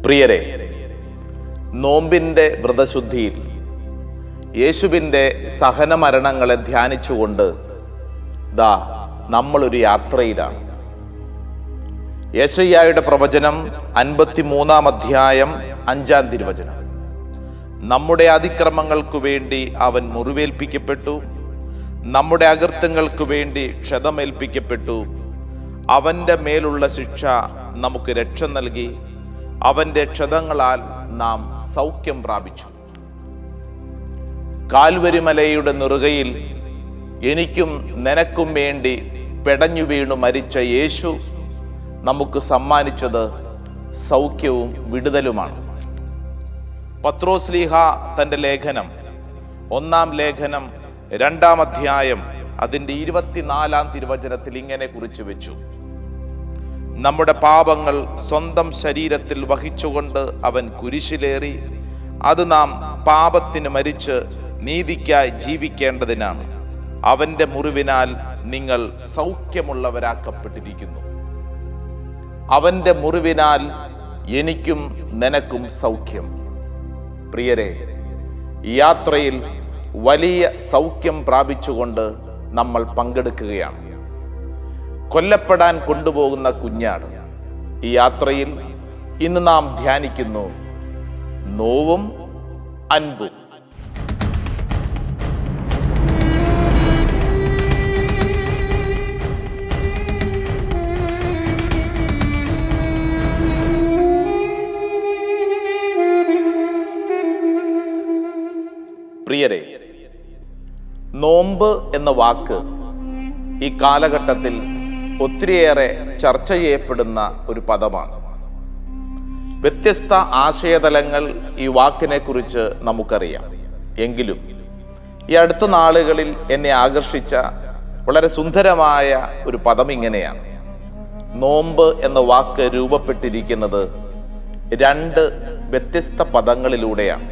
പ്രിയരെ, നോമ്പിൻ്റെ വ്രതശുദ്ധിയിൽ യേശുവിൻ്റെ സഹനമരണങ്ങളെ ധ്യാനിച്ചുകൊണ്ട് നമ്മളൊരു യാത്രയിലാണ്. യെശയ്യായുടെ പ്രവചനം 53-ാം അധ്യായം 5-ാം തിരുവചനം. നമ്മുടെ അതിക്രമങ്ങൾക്കു വേണ്ടി അവൻ മുറിവേൽപ്പിക്കപ്പെട്ടു, നമ്മുടെ അകൃത്യങ്ങൾക്കു വേണ്ടി ക്ഷതമേൽപ്പിക്കപ്പെട്ടു. അവൻ്റെ മേലുള്ള ശിക്ഷ നമുക്ക് രക്ഷ നൽകി, അവൻ്റെ ക്ഷതങ്ങളാൽ നാം സൗഖ്യം പ്രാപിച്ചു. കാൽവരിമലയുടെ നെറുകയിൽ എനിക്കും നിനക്കും വേണ്ടി പെടഞ്ഞു വീണു മരിച്ച യേശു നമുക്ക് സമ്മാനിച്ചത് സൗഖ്യവും വിടുതലുമാണ്. പത്രോസ്ലീഹ തൻ്റെ ലേഖനം 1-ാം ലേഖനം 2-ാം അധ്യായം അതിൻ്റെ 24-ാം തിരുവചനത്തിൽ ഇങ്ങനെ കുറിച്ചു വെച്ചു: നമ്മുടെ പാപങ്ങൾ സ്വന്തം ശരീരത്തിൽ വഹിച്ചുകൊണ്ട് അവൻ കുരിശിലേറി. അത് നാം പാപത്തിന് മരിച്ച് നീതിക്കായി ജീവിക്കേണ്ടതിനാണ്. അവൻ്റെ മുറിവിനാൽ നിങ്ങൾ സൗഖ്യമുള്ളവരാക്കപ്പെട്ടിരിക്കുന്നു. അവൻ്റെ മുറിവിനാൽ എനിക്കും നിനക്കും സൗഖ്യം. പ്രിയരെ, ഈ യാത്രയിൽ വലിയ സൗഖ്യം പ്രാപിച്ചുകൊണ്ട് നമ്മൾ പങ്കെടുക്കുകയാണ്. കൊല്ലപ്പെടാൻ കൊണ്ടുപോകുന്ന കുഞ്ഞാട്. ഈ യാത്രയിൽ ഇന്ന് നാം ധ്യാനിക്കുന്നു നോവും അൻപും. പ്രിയരെ, നോമ്പ് എന്ന വാക്ക് ഈ കാലഘട്ടത്തിൽ ഒത്തിരിയേറെ ചർച്ച ചെയ്യപ്പെടുന്ന ഒരു പദമാണ്. വ്യത്യസ്ത ആശയതലങ്ങൾ ഈ വാക്കിനെ കുറിച്ച് നമുക്കറിയാം. എങ്കിലും ഈ അടുത്ത നാളുകളിൽ എന്നെ ആകർഷിച്ച വളരെ സുന്ദരമായ ഒരു പദം ഇങ്ങനെയാണ്: നോമ്പ് എന്ന വാക്ക് രൂപപ്പെട്ടിരിക്കുന്നത് 2 വ്യത്യസ്ത പദങ്ങളിലൂടെയാണ്.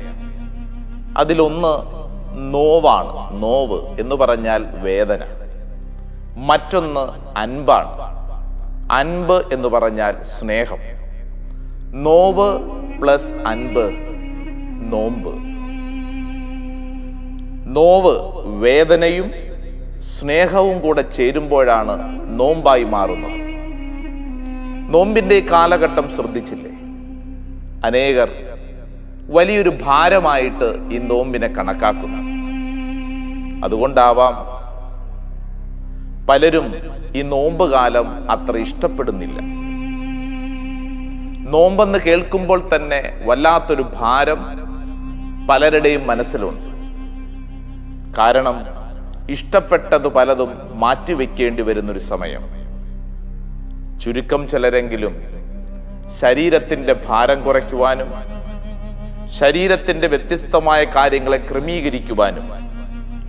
അതിലൊന്ന് നോവാണ്. നോവ് എന്ന് പറഞ്ഞാൽ വേദന. മറ്റൊന്ന് അൻപാണ്. അൻപ് എന്ന് പറഞ്ഞാൽ സ്നേഹം. നോവ് പ്ലസ് അൻപ് നോമ്പ്. നോവ് വേദനയും സ്നേഹവും കൂടെ ചേരുമ്പോഴാണ് നോമ്പായി മാറുന്നത്. നോമ്പിൻ്റെ കാലഘട്ടം ശ്രദ്ധിച്ചില്ലേ? അനേകർ വലിയൊരു ഭാരമായിട്ട് ഈ നോമ്പിനെ കണക്കാക്കുന്നു. അതുകൊണ്ടാവാം പലരും ഈ നോമ്പ് കാലം അത്ര ഇഷ്ടപ്പെടുന്നില്ല. നോമ്പെന്ന് കേൾക്കുമ്പോൾ തന്നെ വല്ലാത്തൊരു ഭാരം പലരുടെയും മനസ്സിലുണ്ട്. കാരണം ഇഷ്ടപ്പെട്ടത് പലതും മാറ്റിവെക്കേണ്ടി വരുന്നൊരു സമയം. ചുരുക്കം ചിലരെങ്കിലും ശരീരത്തിൻ്റെ ഭാരം കുറയ്ക്കുവാനും ശരീരത്തിൻ്റെ വ്യത്യസ്തമായ കാര്യങ്ങളെ ക്രമീകരിക്കുവാനും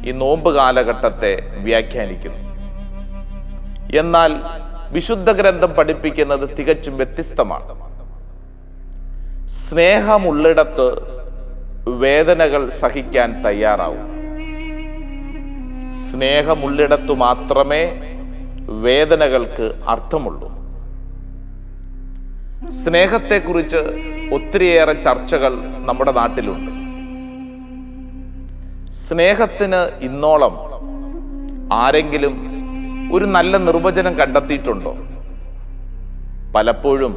ഈ നോമ്പ് കാലഘട്ടത്തെ വ്യാഖ്യാനിക്കുന്നു. എന്നാൽ വിശുദ്ധ ഗ്രന്ഥം പഠിപ്പിക്കുന്നത് തികച്ചും വ്യത്യസ്തമാണ്. സ്നേഹമുള്ളിടത്ത് വേദനകൾ സഹിക്കാൻ തയ്യാറാവും. സ്നേഹമുള്ളിടത്തു മാത്രമേ വേദനകൾക്ക് അർത്ഥമുള്ളൂ. സ്നേഹത്തെക്കുറിച്ച് ഒത്തിരിയേറെ ചർച്ചകൾ നമ്മുടെ നാട്ടിലുണ്ട്. സ്നേഹത്തിന് ഇന്നോളം ആരെങ്കിലും ഒരു നല്ല നിർവചനം കണ്ടെത്തിയിട്ടുണ്ടോ? പലപ്പോഴും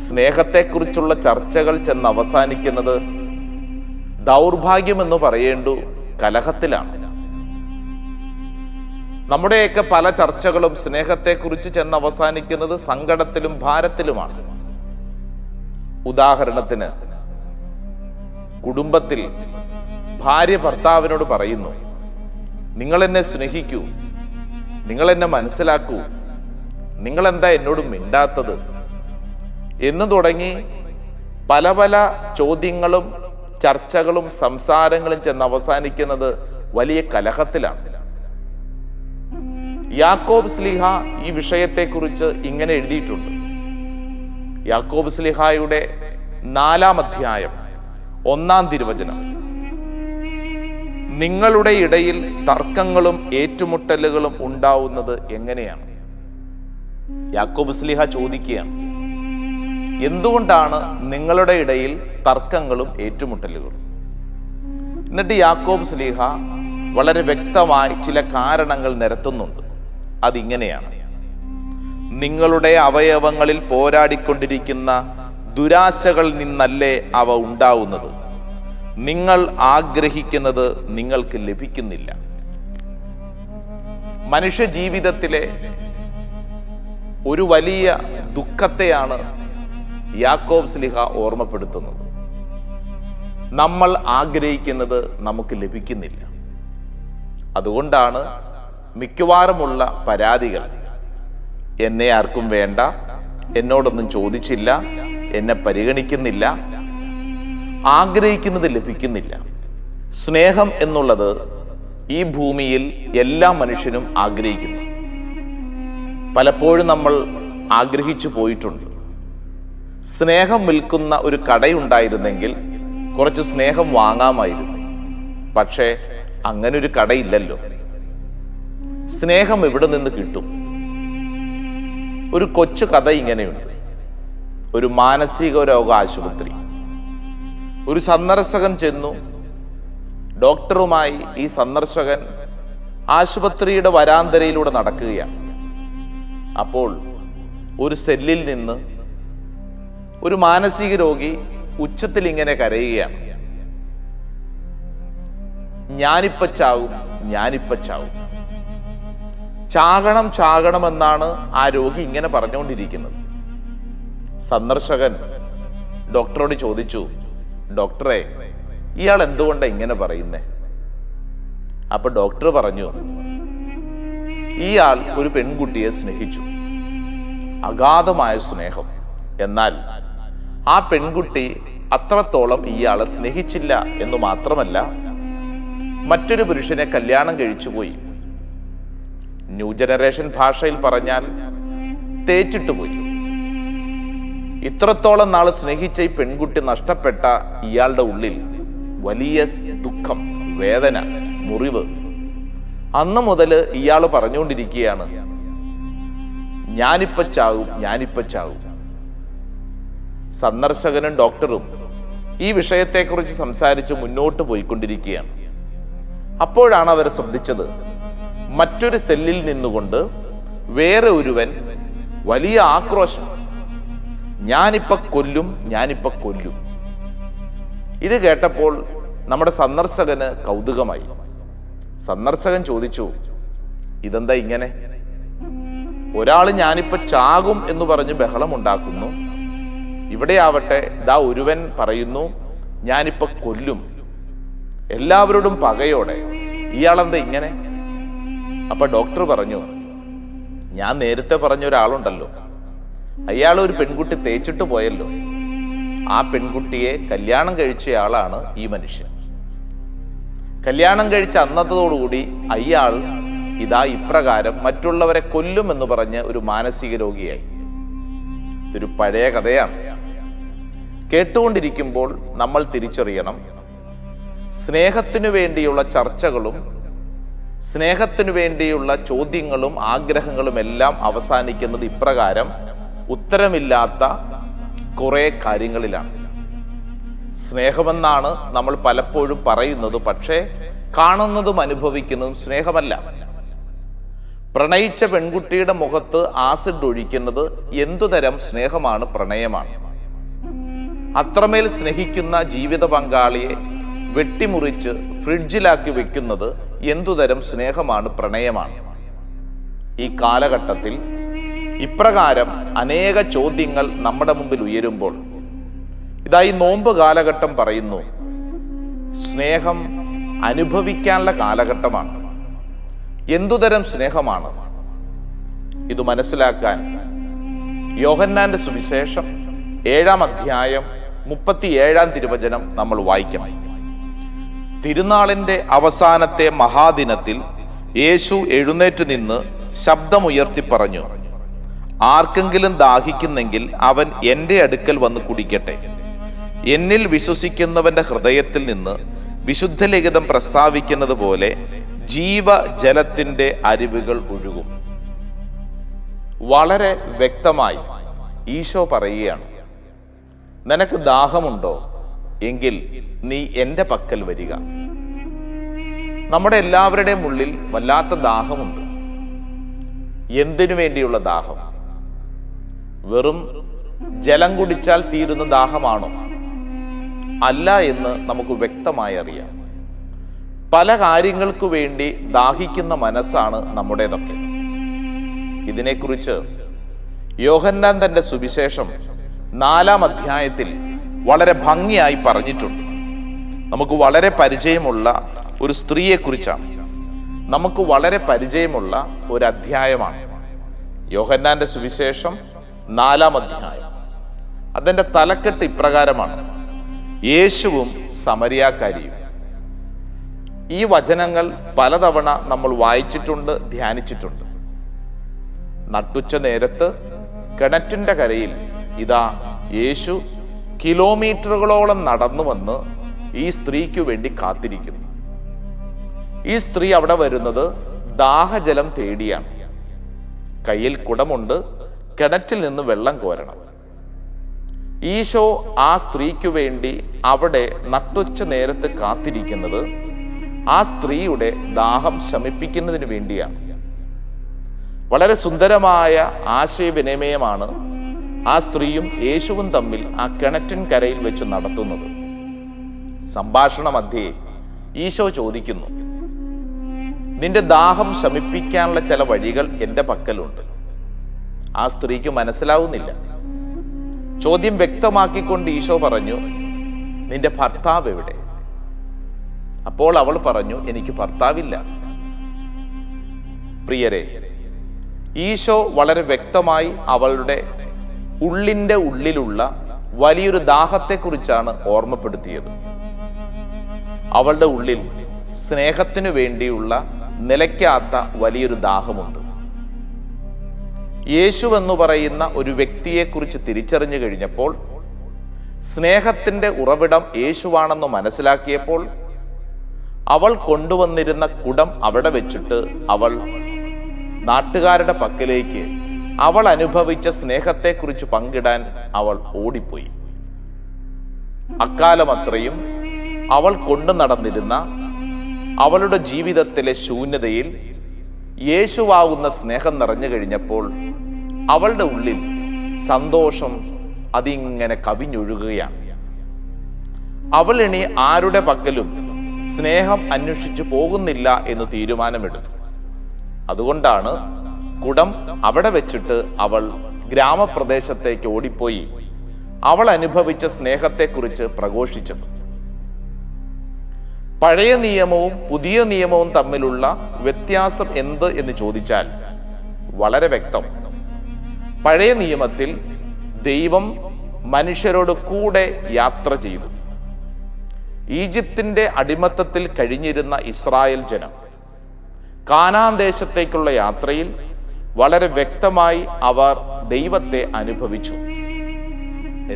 സ്നേഹത്തെക്കുറിച്ചുള്ള ചർച്ചകൾ ചെന്ന് അവസാനിക്കുന്നത് ദൗർഭാഗ്യമെന്ന് പറയേണ്ടു കലഹത്തിലാണ്. നമ്മുടെയൊക്കെ പല ചർച്ചകളും സ്നേഹത്തെക്കുറിച്ച് ചെന്ന് അവസാനിക്കുന്നത് സങ്കടത്തിലും ഭാരത്തിലുമാണ്. ഉദാഹരണത്തിന്, കുടുംബത്തിൽ ഭാര്യ ഭർത്താവിനോട് പറയുന്നു, നിങ്ങൾ എന്നെ സ്നേഹിക്കൂ, നിങ്ങൾ എന്നെ മനസ്സിലാക്കൂ, നിങ്ങളെന്താ എന്നോട് മിണ്ടാത്തത് എന്ന് തുടങ്ങി പല പല ചോദ്യങ്ങളും ചർച്ചകളും സംസാരങ്ങളും ചെന്ന് അവസാനിക്കുന്നത് വലിയ കലഹത്തിലാണ്. യാക്കോബ് ശ്ലീഹ ഈ വിഷയത്തെക്കുറിച്ച് ഇങ്ങനെ എഴുതിയിട്ടുണ്ട്. യാക്കോബ് ശ്ലീഹായുടെ 4-ാം അധ്യായം 1-ാം തിരുവചനം: നിങ്ങളുടെ ഇടയിൽ തർക്കങ്ങളും ഏറ്റുമുട്ടലുകളും ഉണ്ടാവുന്നത് എങ്ങനെയാണ്? യാക്കോബ് ശ്ലീഹ ചോദിക്കുകയാണ്. എന്തുകൊണ്ടാണ് നിങ്ങളുടെ ഇടയിൽ തർക്കങ്ങളും ഏറ്റുമുട്ടലുകളും? എന്നിട്ട് യാക്കോബ് ശ്ലീഹ വളരെ വ്യക്തമായി ചില കാരണങ്ങൾ നിരത്തുന്നുണ്ട്. അതിങ്ങനെയാണ്: നിങ്ങളുടെ അവയവങ്ങളിൽ പോരാടിക്കൊണ്ടിരിക്കുന്ന ദുരാശകളിൽ നിന്നല്ലേ അവ ഉണ്ടാവുന്നത്. നിങ്ങൾ ആഗ്രഹിക്കുന്നത് നിങ്ങൾക്ക് ലഭിക്കുന്നില്ല. മനുഷ്യ ജീവിതത്തിലെ ഒരു വലിയ ദുഃഖത്തെയാണ് യാക്കോബ് ശ്ലീഹ ഓർമ്മപ്പെടുത്തുന്നത്. നമ്മൾ ആഗ്രഹിക്കുന്നത് നമുക്ക് ലഭിക്കുന്നില്ല. അതുകൊണ്ടാണ് മിക്കവാറുമുള്ള പരാതികൾ: എന്നെ ആർക്കും വേണ്ട, എന്നോടൊന്നും ചോദിച്ചില്ല, എന്നെ പരിഗണിക്കുന്നില്ല, ആഗ്രഹിക്കുന്നത് ലഭിക്കുന്നില്ല. സ്നേഹം എന്നുള്ളത് ഈ ഭൂമിയിൽ എല്ലാ മനുഷ്യനും ആഗ്രഹിക്കുന്നു. പലപ്പോഴും നമ്മൾ ആഗ്രഹിച്ചു പോയിട്ടുണ്ട്. സ്നേഹം വിൽക്കുന്ന ഒരു കടയുണ്ടായിരുന്നെങ്കിൽ കുറച്ച് സ്നേഹം വാങ്ങാമായിരുന്നു. പക്ഷേ അങ്ങനൊരു കടയില്ലല്ലോ. സ്നേഹം എവിടെ നിന്ന് കിട്ടും? ഒരു കൊച്ചു കഥ ഇങ്ങനെയുണ്ട്. ഒരു മാനസിക രോഗ ആശുപത്രി. ഒരു സന്ദർശകൻ ചെന്നു. ഡോക്ടറുമായി ഈ സന്ദർശകൻ ആശുപത്രിയുടെ വരാന്തരയിലൂടെ നടക്കുകയാണ്. അപ്പോൾ ഒരു സെല്ലിൽ നിന്ന് ഒരു മാനസിക രോഗി ഉച്ചത്തിൽ ഇങ്ങനെ കരയുകയാണ്: ഞാനിപ്പ ചാവും, ഞാനിപ്പ ചാവും. ചാകണം ചാകണമെന്നാണ് ആ രോഗി ഇങ്ങനെ പറഞ്ഞുകൊണ്ടിരിക്കുന്നത്. സന്ദർശകൻ ഡോക്ടറോട് ചോദിച്ചു: ഡോക്ടറെ, ഇയാൾ എന്തുകൊണ്ടാണ് ഇങ്ങനെ പറയുന്നേ? അപ്പൊ ഡോക്ടർ പറഞ്ഞു: ഇയാൾ ഒരു പെൺകുട്ടിയെ സ്നേഹിച്ചു, അഗാധമായ സ്നേഹം. എന്നാൽ ആ പെൺകുട്ടി അത്രത്തോളം ഇയാളെ സ്നേഹിച്ചില്ല എന്ന് മാത്രമല്ല, മറ്റൊരു പുരുഷനെ കല്യാണം കഴിച്ചുപോയി. ന്യൂ ജനറേഷൻ ഭാഷയിൽ പറഞ്ഞാൽ തേച്ചിട്ട് പോയി. ഇത്രത്തോളം നാൾ സ്നേഹിച്ച ഈ പെൺകുട്ടി നഷ്ടപ്പെട്ട ഇയാളുടെ ഉള്ളിൽ വലിയ ദുഃഖം, വേദന, മുറിവ്. അന്ന് മുതൽ ഇയാൾ പറഞ്ഞുകൊണ്ടിരിക്കുകയാണ്: ഞാനിപ്പ ചാവും, ഞാനിപ്പ ചാവും. സന്ദർശകനും ഡോക്ടറും ഈ വിഷയത്തെക്കുറിച്ച് സംസാരിച്ച് മുന്നോട്ട് പോയിക്കൊണ്ടിരിക്കുകയാണ്. അപ്പോഴാണ് അവർ ശ്രദ്ധിച്ചത്, മറ്റൊരു സെല്ലിൽ നിന്നുകൊണ്ട് വേറെ ഒരുവൻ വലിയ ആക്രോശം: ഞാനിപ്പ കൊല്ലും, ഞാനിപ്പ കൊല്ലും. ഇത് കേട്ടപ്പോൾ നമ്മുടെ സന്ദർശകന് കൗതുകമായി. സന്ദർശകൻ ചോദിച്ചു: ഇതെന്താ ഇങ്ങനെ? ഒരാൾ ഞാനിപ്പ ചാകും എന്ന് പറഞ്ഞ് ബഹളമുണ്ടാക്കുന്നു. ഇവിടെയാവട്ടെ ദാ ഒരുവൻ പറയുന്നു ഞാനിപ്പ കൊല്ലും, എല്ലാവരോടും പകയോടെ. ഇയാളെന്താ ഇങ്ങനെ? അപ്പൊ ഡോക്ടർ പറഞ്ഞു: ഞാൻ നേരത്തെ പറഞ്ഞ ഒരാളുണ്ടല്ലോ, അയാൾ ഒരു പെൺകുട്ടി തേച്ചിട്ട് പോയല്ലോ. ആ പെൺകുട്ടിയെ കല്യാണം കഴിച്ചയാളാണ് ഈ മനുഷ്യൻ. കല്യാണം കഴിച്ച അന്നത്തോടുകൂടി അയാൾ ഇതാ ഇപ്രകാരം മറ്റുള്ളവരെ കൊല്ലുമെന്ന് പറഞ്ഞ് ഒരു മാനസിക രോഗിയായി. ഇതൊരു പഴയ കഥയാണ്. കേട്ടുകൊണ്ടിരിക്കുമ്പോൾ നമ്മൾ തിരിച്ചറിയണം, സ്നേഹത്തിനു വേണ്ടിയുള്ള ചർച്ചകളും സ്നേഹത്തിനു വേണ്ടിയുള്ള ചോദ്യങ്ങളും ആഗ്രഹങ്ങളും എല്ലാം അവസാനിക്കുന്നത് ഇപ്രകാരം ഉത്തരമില്ലാത്ത കുറെ കാര്യങ്ങളിലാണ്. സ്നേഹമെന്നാണ് നമ്മൾ പലപ്പോഴും പറയുന്നത്, പക്ഷേ കാണുന്നതും അനുഭവിക്കുന്നതും സ്നേഹമല്ല. പ്രണയിച്ച പെൺകുട്ടിയുടെ മുഖത്ത് ആസിഡ് ഒഴിക്കുന്നത് എന്തുതരം സ്നേഹമാണ്, പ്രണയമാണ്. അത്രമേൽ സ്നേഹിക്കുന്ന ജീവിത പങ്കാളിയെ വെട്ടിമുറിച്ച് ഫ്രിഡ്ജിലാക്കി വെക്കുന്നത് എന്തുതരം സ്നേഹമാണ്, പ്രണയമാണ്. ഈ കാലഘട്ടത്തിൽ ഇപ്രകാരം അനേക ചോദ്യങ്ങൾ നമ്മുടെ മുമ്പിൽ ഉയരുമ്പോൾ ഇതായി നോമ്പ് കാലഘട്ടം പറയുന്നു, സ്നേഹം അനുഭവിക്കാനുള്ള കാലഘട്ടമാണ്. എന്തുതരം സ്നേഹമാണ് ഇത് മനസ്സിലാക്കാൻ യോഹന്നാന്റെ സുവിശേഷം 7-ാം അധ്യായം 37-ാം തിരുവചനം നമ്മൾ വായിക്കണം. തിരുനാളിന്റെ അവസാനത്തെ മഹാദിനത്തിൽ യേശു എഴുന്നേറ്റ് നിന്ന് ശബ്ദമുയർത്തി പറഞ്ഞു, ആർക്കെങ്കിലും ദാഹിക്കുന്നെങ്കിൽ അവൻ എൻ്റെ അടുക്കൽ വന്ന് കുടിക്കട്ടെ. എന്നിൽ വിശ്വസിക്കുന്നവന്റെ ഹൃദയത്തിൽ നിന്ന് വിശുദ്ധ ലിഖിതം പ്രസ്താവിക്കുന്നത് പോലെ ജീവജലത്തിന്റെ അരുവികൾ ഒഴുകും. വളരെ വ്യക്തമായി ഈശോ പറയുകയാണ്, നിനക്ക് ദാഹമുണ്ടോ? എങ്കിൽ നീ എൻ്റെ പക്കൽ വരിക. നമ്മുടെ എല്ലാവരുടെയും ഉള്ളിൽ വല്ലാത്ത ദാഹമുണ്ട്. എന്തിനു വേണ്ടിയുള്ള ദാഹം? വെറും ജലം കുടിച്ചാൽ തീരുന്ന ദാഹമാണോ? അല്ല എന്ന് നമുക്ക് വ്യക്തമായി അറിയാം. പല കാര്യങ്ങൾക്കു വേണ്ടി ദാഹിക്കുന്ന മനസ്സാണ് നമ്മുടേതൊക്കെ. ഇതിനെക്കുറിച്ച് യോഹന്നാൻ തന്റെ സുവിശേഷം 4-ാം അധ്യായത്തിൽ വളരെ ഭംഗിയായി പറഞ്ഞിട്ടുണ്ട്. നമുക്ക് വളരെ പരിചയമുള്ള ഒരു സ്ത്രീയെക്കുറിച്ചാണ്. നമുക്ക് വളരെ പരിചയമുള്ള ഒരു അധ്യായമാണ് യോഹന്നാന്റെ സുവിശേഷം 4-ാം അധ്യായം. അതിൻ്റെ തലക്കെട്ട് ഇപ്രകാരമാണ്: യേശുവും സമരിയാക്കാരിയും. ഈ വചനങ്ങൾ പലതവണ നമ്മൾ വായിച്ചിട്ടുണ്ട്, ധ്യാനിച്ചിട്ടുണ്ട്. നട്ടുച്ച നേരത്ത് കിണറ്റിൻ്റെ കരയിൽ ഇതാ യേശു കിലോമീറ്ററുകളോളം നടന്നു വന്ന് ഈ സ്ത്രീക്ക് വേണ്ടി കാത്തിരിക്കുന്നു. ഈ സ്ത്രീ അവിടെ വരുന്നത് ദാഹജലം തേടിയാണ്. കയ്യിൽ കുടമുണ്ട്, കിണറ്റിൽ നിന്ന് വെള്ളം കോരണം. ഈശോ ആ സ്ത്രീക്ക് വേണ്ടി അവിടെ നട്ടുച്ച നേരത്ത് കാത്തിരിക്കുന്നത് ആ സ്ത്രീയുടെ ദാഹം ശമിപ്പിക്കുന്നതിന് വേണ്ടിയാണ്. വളരെ സുന്ദരമായ ആശയവിനിമയമാണ് ആ സ്ത്രീയും യേശുവും തമ്മിൽ ആ കിണറ്റിൻ കരയിൽ വെച്ച് നടത്തുന്നത്. സംഭാഷണ മധ്യേ ഈശോ ചോദിക്കുന്നു, നിന്റെ ദാഹം ശമിപ്പിക്കാനുള്ള ചില വഴികൾ എൻ്റെ പക്കലുണ്ട്. ആ സ്ത്രീക്ക് മനസ്സിലാവുന്നില്ല. ചോദ്യം വ്യക്തമാക്കിക്കൊണ്ട് ഈശോ പറഞ്ഞു, നിന്റെ ഭർത്താവ് എവിടെ? അപ്പോൾ അവൾ പറഞ്ഞു, എനിക്ക് ഭർത്താവില്ല. പ്രിയരെ, ഈശോ വളരെ വ്യക്തമായി അവളുടെ ഉള്ളിൻ്റെ ഉള്ളിലുള്ള വലിയൊരു ദാഹത്തെക്കുറിച്ചാണ് ഓർമ്മപ്പെടുത്തിയത്. അവളുടെ ഉള്ളിൽ സ്നേഹത്തിനു വേണ്ടിയുള്ള നിലയ്ക്കാത്ത വലിയൊരു ദാഹമുണ്ട്. യേശു എന്ന് പറയുന്ന ഒരു വ്യക്തിയെക്കുറിച്ച് തിരിച്ചറിഞ്ഞു കഴിഞ്ഞപ്പോൾ, സ്നേഹത്തിൻ്റെ ഉറവിടം യേശുവാണെന്ന് മനസ്സിലാക്കിയപ്പോൾ, അവൾ കൊണ്ടുവന്നിരുന്ന കുടം അവിടെ വെച്ചിട്ട് അവൾ നാട്ടുകാരുടെ പക്കലേക്ക് അവൾ അനുഭവിച്ച സ്നേഹത്തെക്കുറിച്ച് പങ്കിടാൻ അവൾ ഓടിപ്പോയി. അക്കാലം അത്രയും അവൾ കൊണ്ടു നടന്നിരുന്ന അവളുടെ ജീവിതത്തിലെ ശൂന്യതയിൽ യേശുവാകുന്ന സ്നേഹം നിറഞ്ഞു കഴിഞ്ഞപ്പോൾ അവളുടെ ഉള്ളിൽ സന്തോഷം അതിങ്ങനെ കവിഞ്ഞൊഴുകുകയാണ്. അവൾ ഇനി ആരുടെ പക്കലും സ്നേഹം അന്വേഷിച്ചു പോകുന്നില്ല എന്ന് തീരുമാനമെടുത്തു. അതുകൊണ്ടാണ് കുടം അവിടെ വെച്ചിട്ട് അവൾ ഗ്രാമപ്രദേശത്തേക്ക് ഓടിപ്പോയി അവൾ അനുഭവിച്ച സ്നേഹത്തെക്കുറിച്ച് പ്രഘോഷിച്ചത്. പഴയ നിയമവും പുതിയ നിയമവും തമ്മിലുള്ള വ്യത്യാസം എന്ത് എന്ന് ചോദിച്ചാൽ വളരെ വ്യക്തം. പഴയ നിയമത്തിൽ ദൈവം മനുഷ്യരോട് കൂടെ യാത്ര ചെയ്തു. ഈജിപ്തിൻ്റെ അടിമത്തത്തിൽ കഴിഞ്ഞിരുന്ന ഇസ്രായേൽ ജനം കാനാൻ ദേശത്തേക്കുള്ള യാത്രയിൽ വളരെ വ്യക്തമായി അവർ ദൈവത്തെ അനുഭവിച്ചു.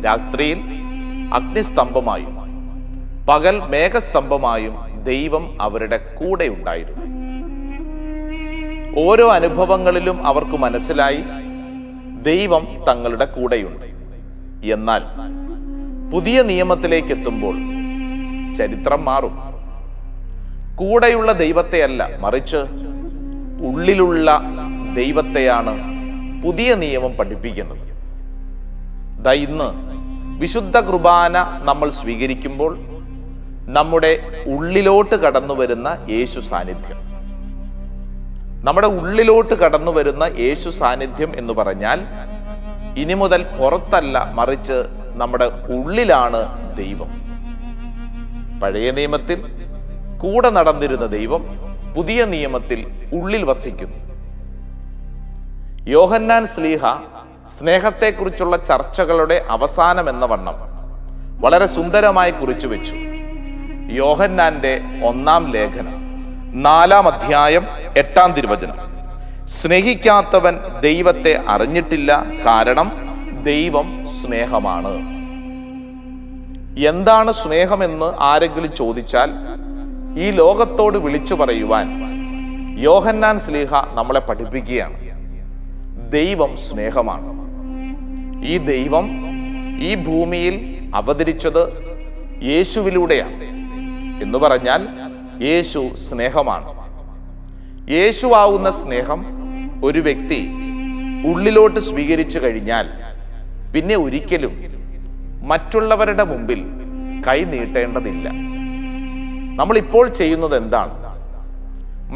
രാത്രിയിൽ അഗ്നിസ്തംഭമായും പകൽ മേഘസ്തംഭമായും ദൈവം അവരുടെ കൂടെ ഉണ്ടായിരുന്നു. ഓരോ അനുഭവങ്ങളിലും അവർക്ക് മനസ്സിലായി ദൈവം തങ്ങളുടെ കൂടെയുണ്ട്. എന്നാൽ പുതിയ നിയമത്തിലേക്ക് എത്തുമ്പോൾ ചരിത്രം മാറും. കൂടെയുള്ള ദൈവത്തെയല്ല, മറിച്ച് ഉള്ളിലുള്ള ദൈവത്തെയാണ് പുതിയ നിയമം പഠിപ്പിക്കുന്നത്. ഇന്ന് വിശുദ്ധ കുർബാന നമ്മൾ സ്വീകരിക്കുമ്പോൾ നമ്മുടെ ഉള്ളിലോട്ട് കടന്നു വരുന്ന യേശു സാന്നിധ്യം, നമ്മുടെ ഉള്ളിലോട്ട് കടന്നു വരുന്ന യേശു സാന്നിധ്യം എന്ന് പറഞ്ഞാൽ ഇനി മുതൽ പുറത്തല്ല, മറിച്ച് നമ്മുടെ ഉള്ളിലാണ് ദൈവം. പഴയ നിയമത്തിൽ കൂടെ നടന്നിരുന്ന ദൈവം പുതിയ നിയമത്തിൽ ഉള്ളിൽ വസിക്കുന്നു. യോഹന്നാൻ ശ്ലീഹ സ്നേഹത്തെക്കുറിച്ചുള്ള ചർച്ചകളുടെ അവസാനം എന്ന വണ്ണം വളരെ സുന്ദരമായി കുറിച്ചു വെച്ചു. യോഹന്നാന്റെ 1-ാം ലേഖനം 4-ാം അധ്യായം 8-ാം തിരുവചനം: സ്നേഹിക്കാത്തവൻ ദൈവത്തെ അറിഞ്ഞിട്ടില്ല, കാരണം ദൈവം സ്നേഹമാണ്. എന്താണ് സ്നേഹമെന്ന് ആരെങ്കിലും ചോദിച്ചാൽ ഈ ലോകത്തോട് വിളിച്ചു പറയുവാൻ യോഹന്നാൻ ശ്ലീഹ നമ്മളെ പഠിപ്പിക്കുകയാണ്. ദൈവം സ്നേഹമാണ്. ഈ ദൈവം ഈ ഭൂമിയിൽ അവതരിച്ചത് യേശുവിലൂടെയാണ്. എന്ന് പറഞ്ഞാൽ യേശു സ്നേഹമാണ്. യേശുവാകുന്ന സ്നേഹം ഒരു വ്യക്തി ഉള്ളിലോട്ട് സ്വീകരിച്ചു കഴിഞ്ഞാൽ പിന്നെ ഒരിക്കലും മറ്റുള്ളവരുടെ മുമ്പിൽ കൈ നീട്ടേണ്ടതില്ല. നമ്മളിപ്പോൾ ചെയ്യുന്നത് എന്താണ്?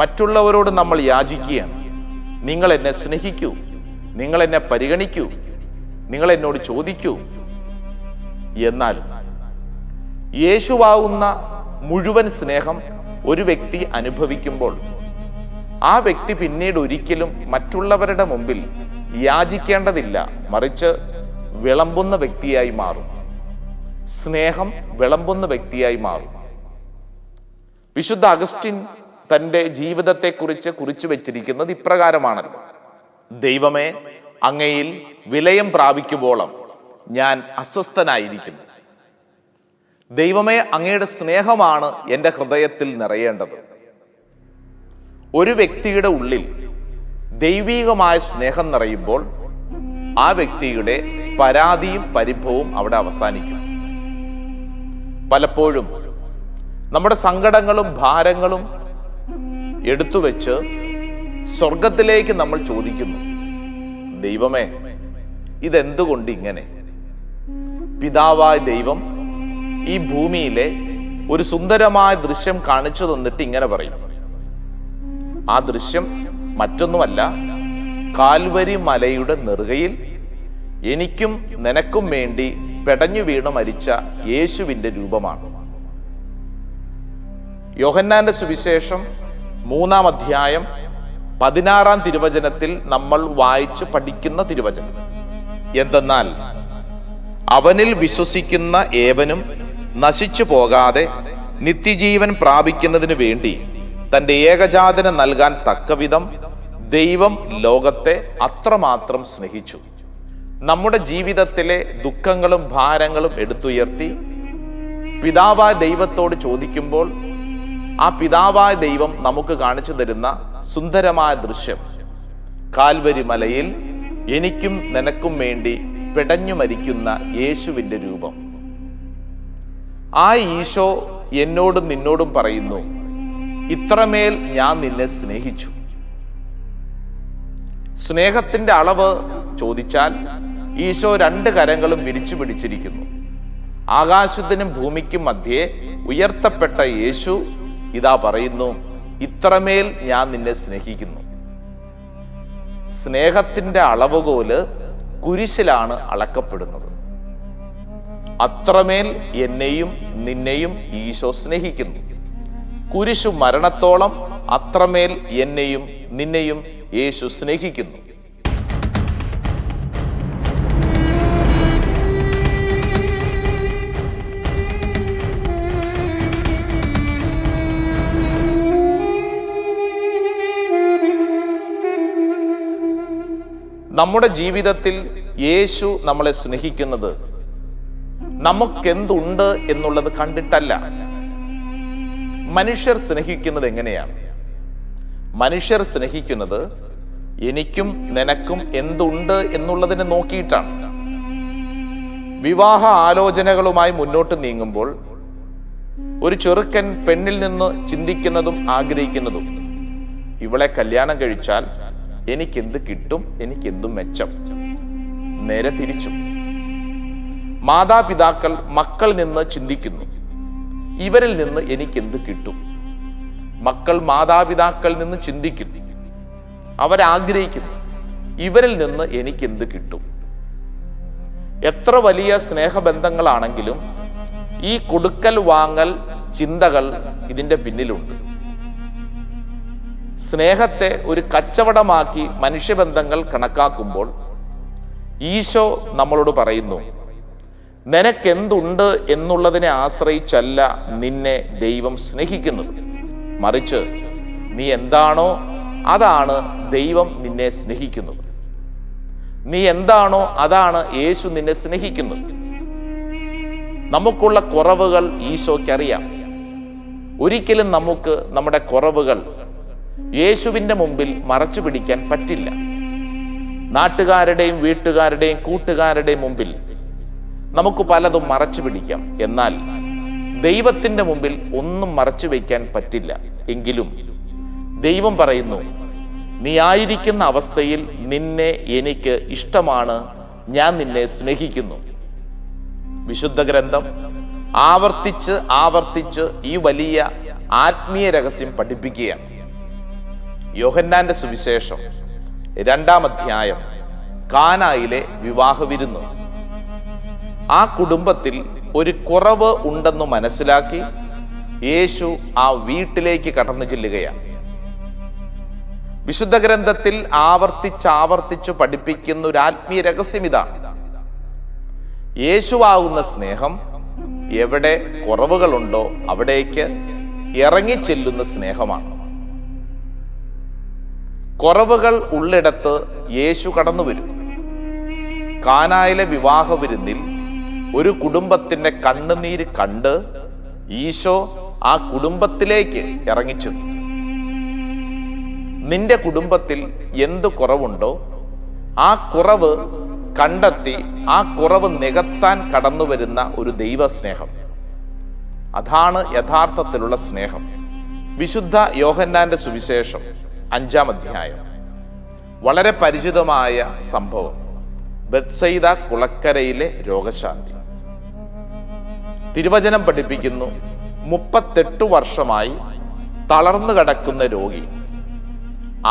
മറ്റുള്ളവരോട് നമ്മൾ യാചിക്കുകയാണ്, നിങ്ങൾ എന്നെ സ്നേഹിക്കൂ, നിങ്ങൾ എന്നെ പരിഗണിക്കൂ, നിങ്ങൾ എന്നോട് ചോദിക്കൂ. എന്നാൽ യേശുവാകുന്ന മുഴുവൻ സ്നേഹം ഒരു വ്യക്തി അനുഭവിക്കുമ്പോൾ ആ വ്യക്തി പിന്നീട് ഒരിക്കലും മറ്റുള്ളവരുടെ മുമ്പിൽ യാചിക്കേണ്ടതില്ല, മറിച്ച് വിളമ്പുന്ന വ്യക്തിയായി മാറും. സ്നേഹം വിളമ്പുന്ന വ്യക്തിയായി മാറും. വിശുദ്ധ അഗസ്റ്റിൻ തൻ്റെ ജീവിതത്തെക്കുറിച്ച് കുറിച്ചു വെച്ചിരിക്കുന്നത് ഇപ്രകാരമാണല്ലോ: ദൈവമേ, അങ്ങയിൽ വിലയം പ്രാപിക്കുമ്പോളം ഞാൻ അസ്വസ്ഥനായിരിക്കുന്നു. ദൈവമേ, അങ്ങയുടെ സ്നേഹമാണ് എൻ്റെ ഹൃദയത്തിൽ നിറയേണ്ടത്. ഒരു വ്യക്തിയുടെ ഉള്ളിൽ ദൈവീകമായ സ്നേഹം നിറയുമ്പോൾ ആ വ്യക്തിയുടെ പരാതിയും പരിഭവവും അവിടെ അവസാനിക്കും. പലപ്പോഴും നമ്മുടെ സങ്കടങ്ങളും ഭാരങ്ങളും എടുത്തുവെച്ച് സ്വർഗത്തിലേക്ക് നമ്മൾ ചോദിക്കുന്നു, ദൈവമേ, ഇതെന്തുകൊണ്ട് ഇങ്ങനെ? പിതാവായ ദൈവം ഈ ഭൂമിയിലെ ഒരു സുന്ദരമായ ദൃശ്യം കാണിച്ചു തന്നിട്ട് ഇങ്ങനെ പറയും. ആ ദൃശ്യം മറ്റൊന്നുമല്ല, കാൽവരി മലയുടെ നെറുകയിൽ എനിക്കും നിനക്കും വേണ്ടി പെടഞ്ഞു വീണ് മരിച്ച യേശുവിന്റെ രൂപമാണ്. യോഹന്നാന്റെ സുവിശേഷം 3-ാം അധ്യായം 16-ാം തിരുവചനത്തിൽ നമ്മൾ വായിച്ചു പഠിക്കുന്ന തിരുവചനം എന്തെന്നാൽ, അവനിൽ വിശ്വസിക്കുന്ന ഏവനും നശിച്ചു പോകാതെ നിത്യജീവൻ പ്രാപിക്കുന്നതിന് വേണ്ടി തൻ്റെ ഏകജാതനെ നൽകാൻ തക്കവിധം ദൈവം ലോകത്തെ അത്രമാത്രം സ്നേഹിച്ചു. നമ്മുടെ ജീവിതത്തിലെ ദുഃഖങ്ങളും ഭാരങ്ങളും എടുത്തുയർത്തി പിതാവായ ദൈവത്തോട് ചോദിക്കുമ്പോൾ ആ പിതാവായ ദൈവം നമുക്ക് കാണിച്ചു തരുന്ന സുന്ദരമായ ദൃശ്യം, കാൽവരി മലയിൽ എനിക്കും നിനക്കും വേണ്ടി പിടഞ്ഞു മരിക്കുന്ന യേശുവിന്റെ രൂപം. ആ ഈശോ എന്നോടും നിന്നോടും പറയുന്നു, ഇത്രമേൽ ഞാൻ നിന്നെ സ്നേഹിച്ചു. സ്നേഹത്തിന്റെ അളവ് ചോദിച്ചാൽ ഈശോ 2 കരങ്ങളും വിരിച്ചു പിടിച്ചിരിക്കുന്നു. ആകാശത്തിനും ഭൂമിക്കും മധ്യേ ഉയർത്തപ്പെട്ട യേശു ഇതാ പറയുന്നു, ഇത്രമേൽ ഞാൻ നിന്നെ സ്നേഹിക്കുന്നു. സ്നേഹത്തിന്റെ അളവുകോല് കുരിശിലാണ് അളക്കപ്പെടുന്നത്. അത്രമേൽ എന്നെയും നിന്നെയും ഈശോ സ്നേഹിക്കുന്നു. കുരിശു മരണത്തോളം അത്രമേൽ എന്നെയും നിന്നെയും യേശു സ്നേഹിക്കുന്നു. നമ്മുടെ ജീവിതത്തിൽ യേശു നമ്മളെ സ്നേഹിക്കുന്നത് നമുക്കെന്തുണ്ട് എന്നുള്ളത് കണ്ടിട്ടല്ല. മനുഷ്യർ സ്നേഹിക്കുന്നത് എങ്ങനെയാണ്? മനുഷ്യർ സ്നേഹിക്കുന്നത് എനിക്കും നിനക്കും എന്തുണ്ട് എന്നുള്ളതിനെ നോക്കിയിട്ടാണ്. വിവാഹ ആലോചനകളുമായി മുന്നോട്ട് നീങ്ങുമ്പോൾ ഒരു ചെറുക്കൻ പെണ്ണിൽ നിന്ന് ചിന്തിക്കുന്നതും ആഗ്രഹിക്കുന്നതും, ഇവളെ കല്യാണം കഴിച്ചാൽ എനിക്കെന്ത് കിട്ടും, എനിക്കെന്തും മെച്ചം. നേരെ തിരിച്ചും മാതാപിതാക്കൾ മക്കൾ നിന്ന് ചിന്തിക്കുന്നു, ഇവരിൽ നിന്ന് എനിക്കെന്ത് കിട്ടും. മക്കൾ മാതാപിതാക്കൾ നിന്ന് ചിന്തിക്കുന്നു, അവരാഗ്രഹിക്കുന്നു, ഇവരിൽ നിന്ന് എനിക്കെന്ത് കിട്ടും. എത്ര വലിയ സ്നേഹബന്ധങ്ങളാണെങ്കിലും ഈ കൊടുക്കൽ വാങ്ങൽ ചിന്തകൾ ഇതിൻ്റെ പിന്നിലുണ്ട്. സ്നേഹത്തെ ഒരു കച്ചവടമാക്കി മനുഷ്യബന്ധങ്ങൾ കണക്കാക്കുമ്പോൾ ഈശോ നമ്മളോട് പറയുന്നു, നിനക്കെന്തുണ്ട് എന്നുള്ളതിനെ ആശ്രയിച്ചല്ല നിന്നെ ദൈവം സ്നേഹിക്കുന്നത്, മറിച്ച് നീ എന്താണോ അതാണ് ദൈവം നിന്നെ സ്നേഹിക്കുന്നത്. നീ എന്താണോ അതാണ് യേശു നിന്നെ സ്നേഹിക്കുന്നത്. നമുക്കുള്ള കുറവുകൾ ഈശോയ്ക്കറിയാം. ഒരിക്കലും നമുക്ക് നമ്മുടെ കുറവുകൾ യേശുവിൻ്റെ മുമ്പിൽ മറച്ചു പിടിക്കാൻ പറ്റില്ല. നാട്ടുകാരുടെയും വീട്ടുകാരുടെയും കൂട്ടുകാരുടെയും മുമ്പിൽ നമുക്ക് പലതും മറച്ചു പിടിക്കാം. എന്നാൽ ദൈവത്തിൻ്റെ മുമ്പിൽ ഒന്നും മറച്ചു വയ്ക്കാൻ പറ്റില്ല. എങ്കിലും ദൈവം പറയുന്നു, നീ ആയിരിക്കുന്ന അവസ്ഥയിൽ നിന്നെ എനിക്ക് ഇഷ്ടമാണ്, ഞാൻ നിന്നെ സ്നേഹിക്കുന്നു. വിശുദ്ധ ഗ്രന്ഥം ആവർത്തിച്ച് ആവർത്തിച്ച് ഈ വലിയ ആത്മീയ രഹസ്യം പഠിപ്പിക്കുകയാണ്. യോഹന്നാന്റെ സുവിശേഷം 2-ാം അധ്യായം, കാനായിലെ വിവാഹ വിരുന്ന്. ആ കുടുംബത്തിൽ ഒരു കുറവ് ഉണ്ടെന്ന് മനസ്സിലാക്കി യേശു ആ വീട്ടിലേക്ക് കടന്നു ചെല്ലുകയാണ്. വിശുദ്ധ ഗ്രന്ഥത്തിൽ ആവർത്തിച്ച് പഠിപ്പിക്കുന്ന ഒരു ആത്മീയ രഹസ്യം ഇതാണ്. യേശുവാകുന്ന സ്നേഹം എവിടെ കുറവുകളുണ്ടോ അവിടേക്ക് ഇറങ്ങിച്ചെല്ലുന്ന സ്നേഹമാണ്. കുറവുകൾ ഉള്ളിടത്ത് യേശു കടന്നു വരും. കാനായിലെ വിവാഹ വിരുന്നിൽ ഒരു കുടുംബത്തിന്റെ കണ്ണുനീര് കണ്ട് ഈശോ ആ കുടുംബത്തിലേക്ക് ഇറങ്ങിച്ചെന്നു. നിന്റെ കുടുംബത്തിൽ എന്ത് കുറവുണ്ടോ ആ കുറവ് കണ്ടെത്തി ആ കുറവ് നികത്താൻ കടന്നു വരുന്ന ഒരു ദൈവസ്നേഹം. അതാണ് യഥാർത്ഥത്തിലുള്ള സ്നേഹം. വിശുദ്ധ യോഹന്നാന്റെ സുവിശേഷം 5-ാം അധ്യായം, വളരെ പരിചിതമായ സംഭവം. ബത്സയിദ കുളക്കരയിലെ രോഗശാന്തി. തിരുവചനം പഠിപ്പിക്കുന്നു, 38 വർഷമായി തളർന്നു കിടക്കുന്ന രോഗി.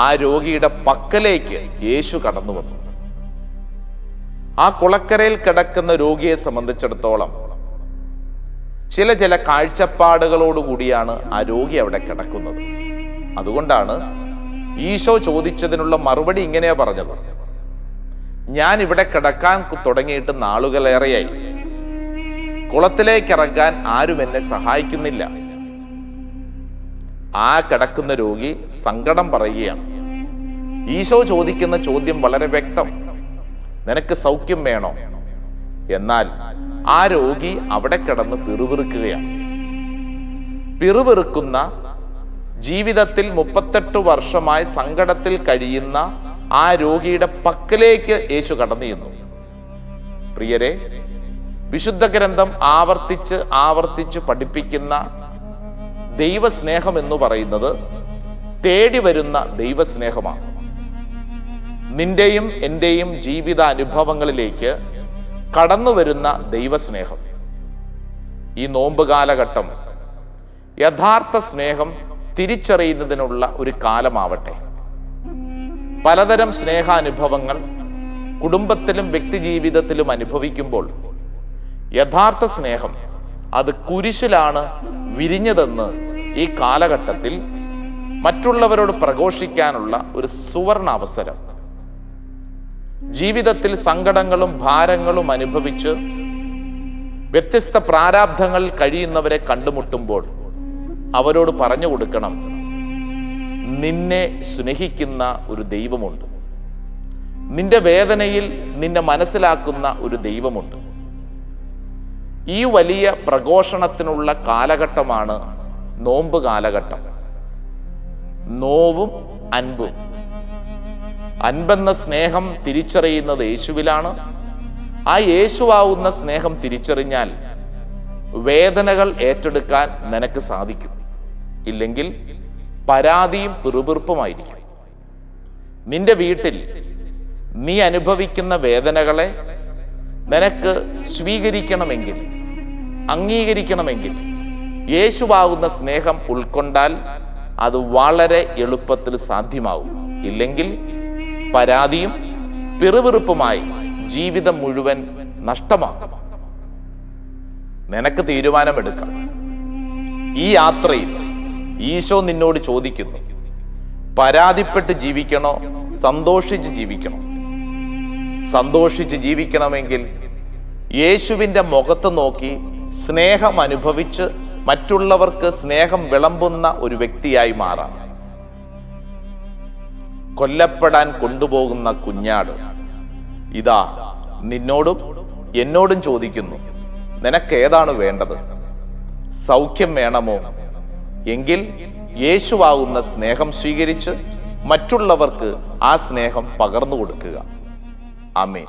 ആ രോഗിയുടെ പക്കലേക്ക് യേശു കടന്നു വന്നു. ആ കുളക്കരയിൽ കിടക്കുന്ന രോഗിയെ സംബന്ധിച്ചിടത്തോളം ചില കാഴ്ചപ്പാടുകളോടുകൂടിയാണ് ആ രോഗി അവിടെ കിടക്കുന്നത്. അതുകൊണ്ടാണ് ഈശോ ചോദിച്ചതിനുള്ള മറുപടി ഇങ്ങനെയാ പറഞ്ഞത്, ഞാൻ ഇവിടെ കിടക്കാൻ തുടങ്ങിയിട്ട് നാളുകളേറെയായി, കുളത്തിലേക്ക് ഇറങ്ങാൻ ആരും എന്നെ സഹായിക്കുന്നില്ല. ആ കിടക്കുന്ന രോഗി സങ്കടം പറയുകയാണ്. ഈശോ ചോദിക്കുന്ന ചോദ്യം വളരെ വ്യക്തം, നിനക്ക് സൗഖ്യം വേണോ? എന്നാൽ ആ രോഗി അവിടെ കിടന്ന് പിറുപിറുക്കുകയാണ്. പിറുപിറുക്കുന്ന, ജീവിതത്തിൽ 38 വർഷമായി സങ്കടത്തിൽ കഴിയുന്ന ആ രോഗിയുടെ പക്കലേക്ക് യേശു കടന്നു ചെന്നു. പ്രിയരെ, വിശുദ്ധ ഗ്രന്ഥം ആവർത്തിച്ച് പഠിപ്പിക്കുന്ന ദൈവസ്നേഹം എന്ന് പറയുന്നത് തേടി വരുന്ന ദൈവസ്നേഹമാണ്. നിന്റെയും എൻ്റെയും ജീവിത അനുഭവങ്ങളിലേക്ക് കടന്നു വരുന്ന ദൈവസ്നേഹം. ഈ നോമ്പ് കാലഘട്ടം യഥാർത്ഥ സ്നേഹം തിരിച്ചറിയുന്നതിനുള്ള ഒരു കാലമാവട്ടെ. പലതരം സ്നേഹാനുഭവങ്ങൾ കുടുംബത്തിലും വ്യക്തിജീവിതത്തിലും അനുഭവിക്കുമ്പോൾ യഥാർത്ഥ സ്നേഹം അത് കുരിശിലാണ് വിരിഞ്ഞതെന്ന് ഈ കാലഘട്ടത്തിൽ മറ്റുള്ളവരോട് പ്രഘോഷിക്കാനുള്ള ഒരു സുവർണ അവസരം. ജീവിതത്തിൽ സങ്കടങ്ങളും ഭാരങ്ങളും അനുഭവിച്ച് വ്യത്യസ്ത പ്രാരാബ്ധങ്ങളിൽ കഴിയുന്നവരെ കണ്ടുമുട്ടുമ്പോൾ അവരോട് പറഞ്ഞു കൊടുക്കണം, നിന്നെ സ്നേഹിക്കുന്ന ഒരു ദൈവമുണ്ട്, നിന്റെ വേദനയിൽ നിന്നെ മനസ്സിലാക്കുന്ന ഒരു ദൈവമുണ്ട്. ഈ വലിയ പ്രഘോഷണത്തിനുള്ള കാലഘട്ടമാണ് നോമ്പ് കാലഘട്ടം. നോവും അൻപും. അൻപെന്ന സ്നേഹം തിരിച്ചറിയുന്നത് യേശുവിലാണ്. ആ യേശുവാകുന്ന സ്നേഹം തിരിച്ചറിഞ്ഞാൽ വേദനകൾ ഏറ്റെടുക്കാൻ നിനക്ക് സാധിക്കും. ഇല്ലെങ്കിൽ പരാതിയും പിറുപിറുപ്പുമായിരിക്കും. നിന്റെ വീട്ടിൽ നീ അനുഭവിക്കുന്ന വേദനകളെ നിനക്ക് സ്വീകരിക്കണമെങ്കിൽ, അംഗീകരിക്കണമെങ്കിൽ യേശുവാകുന്ന സ്നേഹം ഉൾക്കൊണ്ടാൽ അത് വളരെ എളുപ്പത്തിൽ സാധ്യമാവും. ഇല്ലെങ്കിൽ പരാതിയും പിറുപിറുപ്പുമായി ജീവിതം മുഴുവൻ നഷ്ടമാകും. നിനക്ക് തീരുമാനമെടുക്കാം. ഈ യാത്രയിൽ ഈശോ നിന്നോട് ചോദിക്കുന്നു, പരാതിപ്പെട്ട് ജീവിക്കണോ, സന്തോഷിച്ച് ജീവിക്കണോ? സന്തോഷിച്ച് ജീവിക്കണമെങ്കിൽ യേശുവിൻ്റെ മുഖത്ത് നോക്കി സ്നേഹം അനുഭവിച്ച് മറ്റുള്ളവർക്ക് സ്നേഹം വിളമ്പുന്ന ഒരു വ്യക്തിയായി മാറാം. കൊല്ലപ്പെടാൻ കൊണ്ടുപോകുന്ന കുഞ്ഞാട് ഇതാ നിന്നോടും എന്നോടും ചോദിക്കുന്നു, നിനക്കേതാണ് വേണ്ടത്? സൗഖ്യം വേണമോ? എങ്കിൽ യേശുവാകുന്ന സ്നേഹം സ്വീകരിച്ച് മറ്റുള്ളവർക്ക് ആ സ്നേഹം പകർന്നു കൊടുക്കുക. ആമേൻ.